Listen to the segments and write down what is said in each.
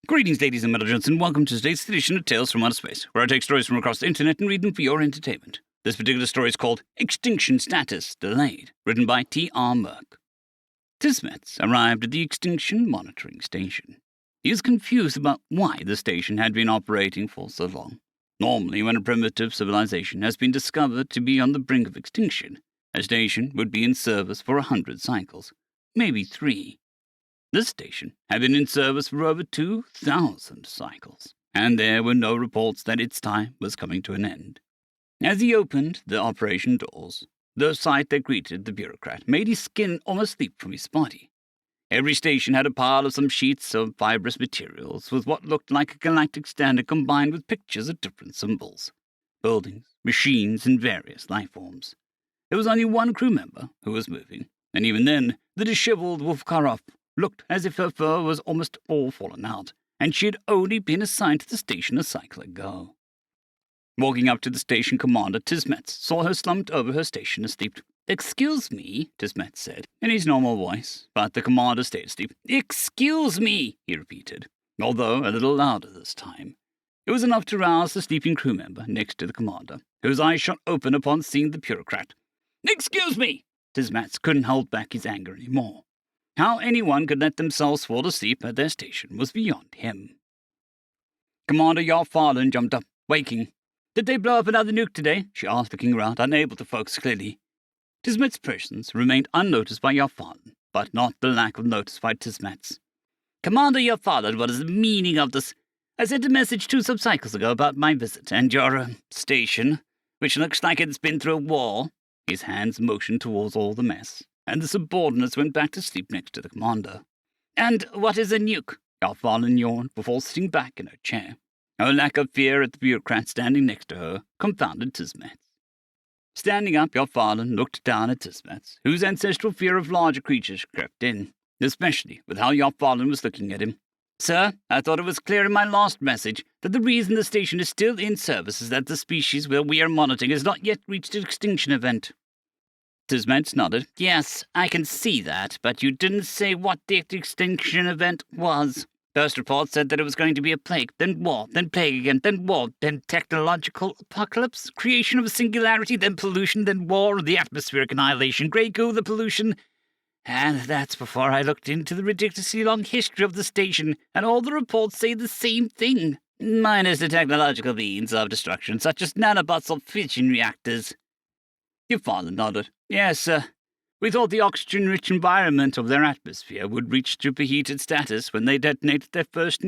Greetings, ladies and gentlemen, and welcome to today's edition of Tales from Outer Space, where I take stories from across the internet and read them for your entertainment. This particular story is called Extinction Status Delayed, written by TRMerc. Tismets arrived at the Extinction monitoring station. He is confused about why the station had been operating for so long. Normally, when a primitive civilization has been discovered to be on the brink of extinction, a station would be in service for 100 cycles, maybe 3. This station had been in service for over 2,000 cycles, and there were no reports that its time was coming to an end. As he opened the operation doors, the sight that greeted the bureaucrat made his skin almost leap from his body. Every station had a pile of some sheets of fibrous materials with what looked like a galactic standard combined with pictures of different symbols, buildings, machines, and various life forms. There was only one crew member who was moving, and even then, the disheveled Wolfkarov looked as if her fur was almost all fallen out, and she had only been assigned to the station a cycle ago. Walking up to the station commander, Tismets saw her slumped over her station asleep. "Excuse me," Tismets said, in his normal voice, but the commander stayed asleep. "Excuse me," he repeated, although a little louder this time. It was enough to rouse the sleeping crew member next to the commander, whose eyes shot open upon seeing the bureaucrat. "Excuse me!" Tismets couldn't hold back his anger any more. How anyone could let themselves fall asleep at their station was beyond him. Commander Yarfarlin jumped up, waking. "Did they blow up another nuke today?" she asked, looking around, unable to focus clearly. Tismet's presence remained unnoticed by Yarfarlin, but not the lack of notice by Tismets. "Commander Yarfarlin, what is the meaning of this? I sent a message 2 subcycles ago about my visit, and your station, which looks like it's been through a war." His hands motioned towards all the mess, and the subordinates went back to sleep next to the commander. "And what is a nuke?" Yarfarlin yawned before sitting back in her chair. Her lack of fear at the bureaucrat standing next to her confounded Tismets. Standing up, Yarfarlin looked down at Tismets, whose ancestral fear of larger creatures crept in, especially with how Yarfarlin was looking at him. "Sir, I thought it was clear in my last message that the reason the station is still in service is that the species where we are monitoring has not yet reached an extinction event." Tismets nodded. "Yes, I can see that, but you didn't say what the extinction event was. First report said that it was going to be a plague, then war, then plague again, then war, then technological apocalypse, creation of a singularity, then pollution, then war, the atmospheric annihilation, grey goo, the pollution. And that's before I looked into the ridiculously long history of the station, and all the reports say the same thing, minus the technological means of destruction, such as nanobots or fission reactors." Yarfarlin nodded. "Yes, sir. We thought the oxygen-rich environment of their atmosphere would reach superheated status when they detonated their first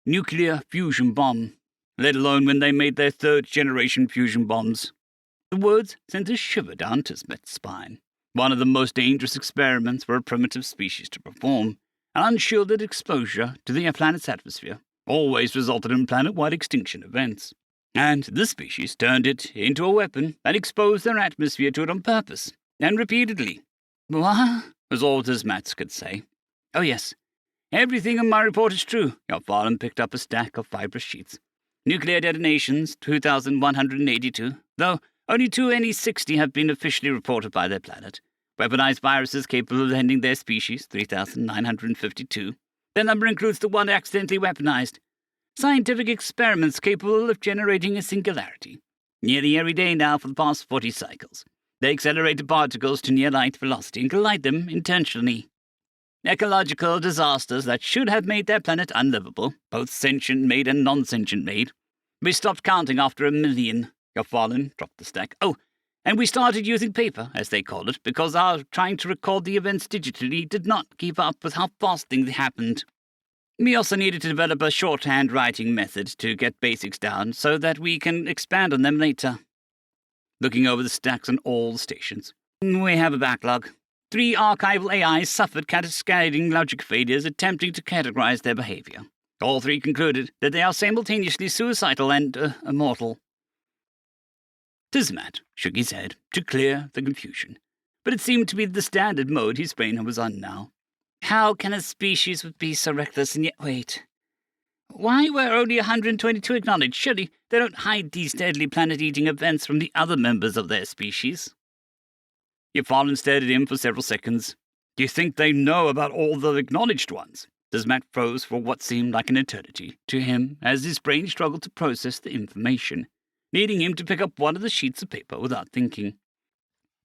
nuclear fusion bomb, let alone when they made their 3rd-generation fusion bombs." The words sent a shiver down Tismet's spine. One of the most dangerous experiments for a primitive species to perform, an unshielded exposure to the planet's atmosphere, always resulted in planet-wide extinction events. And this species turned it into a weapon and exposed their atmosphere to it on purpose, and repeatedly. "What?" was all Tismets could say. "Oh yes, everything in my report is true." Yarfarlin picked up a stack of fibrous sheets. "Nuclear detonations, 2,182, though only 2 NE-60 have been officially reported by their planet. Weaponized viruses capable of ending their species, 3,952. Their number includes the one accidentally weaponized. Scientific experiments capable of generating a singularity. Nearly every day now for the past 40 cycles. They accelerate particles to near light velocity and collide them intentionally. Ecological disasters that should have made their planet unlivable, both sentient-made and non-sentient-made. We stopped counting after 1,000,000. Yarfarlin dropped the stack. "Oh, and we started using paper, as they call it, because our trying to record the events digitally did not keep up with how fast things happened. We also needed to develop a shorthand writing method to get basics down so that we can expand on them later." Looking over the stacks on all the stations. "We have a backlog. 3 archival AIs suffered cascading logic failures attempting to categorize their behavior. All 3 concluded that they are simultaneously suicidal and immortal." Tismet shook his head to clear the confusion, but it seemed to be the standard mode his brain was on now. "How can a species be so reckless and yet wait? Why were only 122 acknowledged? Surely they don't hide these deadly planet-eating events from the other members of their species." Yarfarlin stared at him for several seconds. "Do you think they know about all the acknowledged ones?" Tismet froze for what seemed like an eternity to him as his brain struggled to process the information, needing him to pick up one of the sheets of paper without thinking.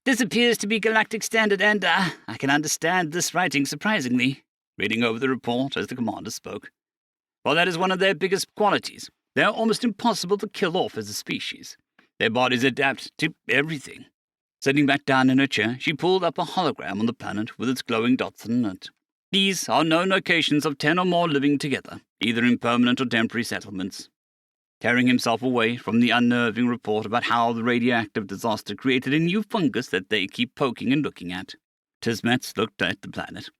This appears to be galactic standard, and I can understand this writing surprisingly, reading over the report as the commander spoke. Well, that is one of their biggest qualities. They are almost impossible to kill off as a species. Their bodies adapt to everything. Sitting back down in her chair, she pulled up a hologram on the planet with its glowing dots on it. These are known locations of 10 or more living together, either in permanent or temporary settlements. Tearing himself away from the unnerving report about how the radioactive disaster created a new fungus that they keep poking and looking at, Tismet looked at the planet.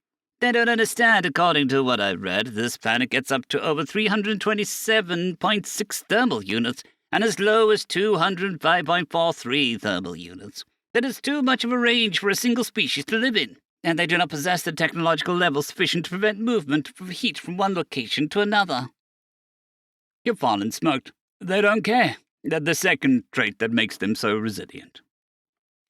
They don't understand. According to what I've read, this planet gets up to over 327.6 thermal units and as low as 205.43 thermal units. That is too much of a range for a single species to live in, and they do not possess the technological level sufficient to prevent movement of heat from one location to another. Yafalin smoked. They don't care. That's the second trait that makes them so resilient.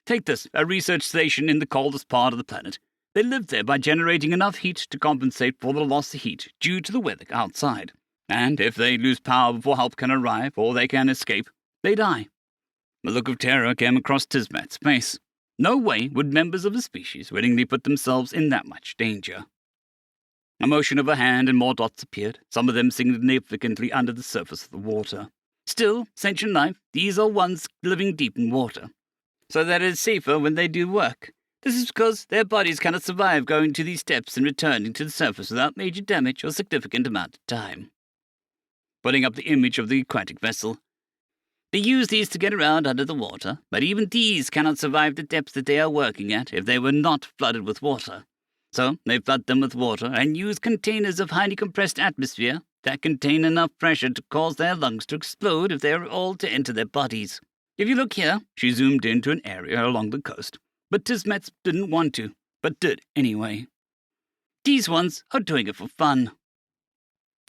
Take this, a research station in the coldest part of the planet. They live there by generating enough heat to compensate for the loss of heat due to the weather outside. And if they lose power before help can arrive or they can escape, they die. A look of terror came across Tismet's face. No way would members of a species willingly put themselves in that much danger. A motion of a hand and more dots appeared, some of them significantly under the surface of the water. Still, sentient life, these are ones living deep in water, so that it is safer when they do work. This is because their bodies cannot survive going to these steps and returning to the surface without major damage or significant amount of time. Putting up the image of the aquatic vessel, they use these to get around under the water, but even these cannot survive the depths that they are working at if they were not flooded with water. So they flood them with water and use containers of highly compressed atmosphere that contain enough pressure to cause their lungs to explode if they are all to enter their bodies. If you look here, she zoomed into an area along the coast, but Tismet didn't want to, but did anyway. These ones are doing it for fun.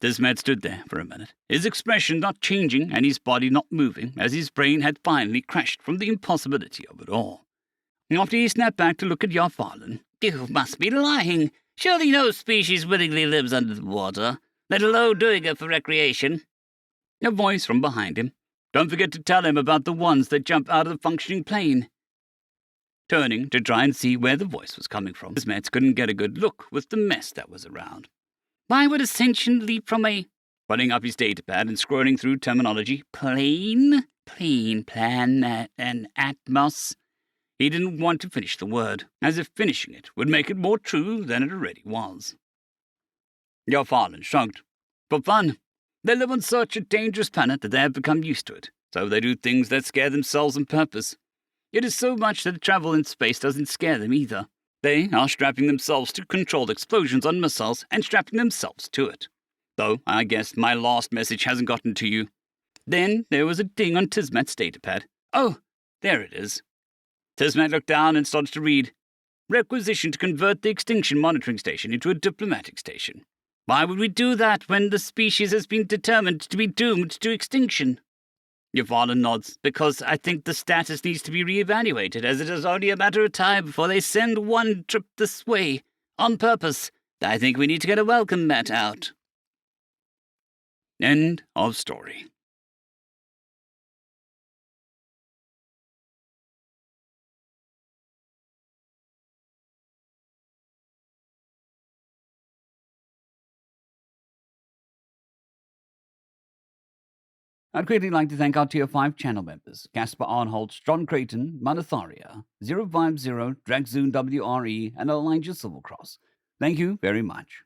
Tismet stood there for a minute, his expression not changing and his body not moving, as his brain had finally crashed from the impossibility of it all. After he snapped back to look at Yarfarlin, "You must be lying. Surely no species willingly lives under the water, let alone doing it for recreation." A voice from behind him. "Don't forget to tell him about the ones that jump out of the functioning plane." Turning to try and see where the voice was coming from, his mates couldn't get a good look with the mess that was around. Why would a sentient leap from a... Putting up his datapad and scrolling through terminology. Plane, planet, and atmos. He didn't want to finish the word, as if finishing it would make it more true than it already was. Yarfarlin shrugged. For fun. They live on such a dangerous planet that they have become used to it, so they do things that scare themselves on purpose. It is so much that travel in space doesn't scare them either. They are strapping themselves to controlled explosions on missiles and strapping themselves to it. Though, I guess my last message hasn't gotten to you. Then there was a ding on Tismet's datapad. Oh, there it is. Tismet looked down and started to read. Requisition to convert the Extinction monitoring station into a diplomatic station. Why would we do that when the species has been determined to be doomed to extinction? Yavana nods, because I think the status needs to be reevaluated, as it is only a matter of time before they send one trip this way, on purpose. I think we need to get a welcome mat out. End of story. I'd greatly like to thank our Tier 5 channel members, Caspar Arnholtz, John Creighton, Manatharia, 050, Dragzoon WRE, and Elijah Silvercross. Thank you very much.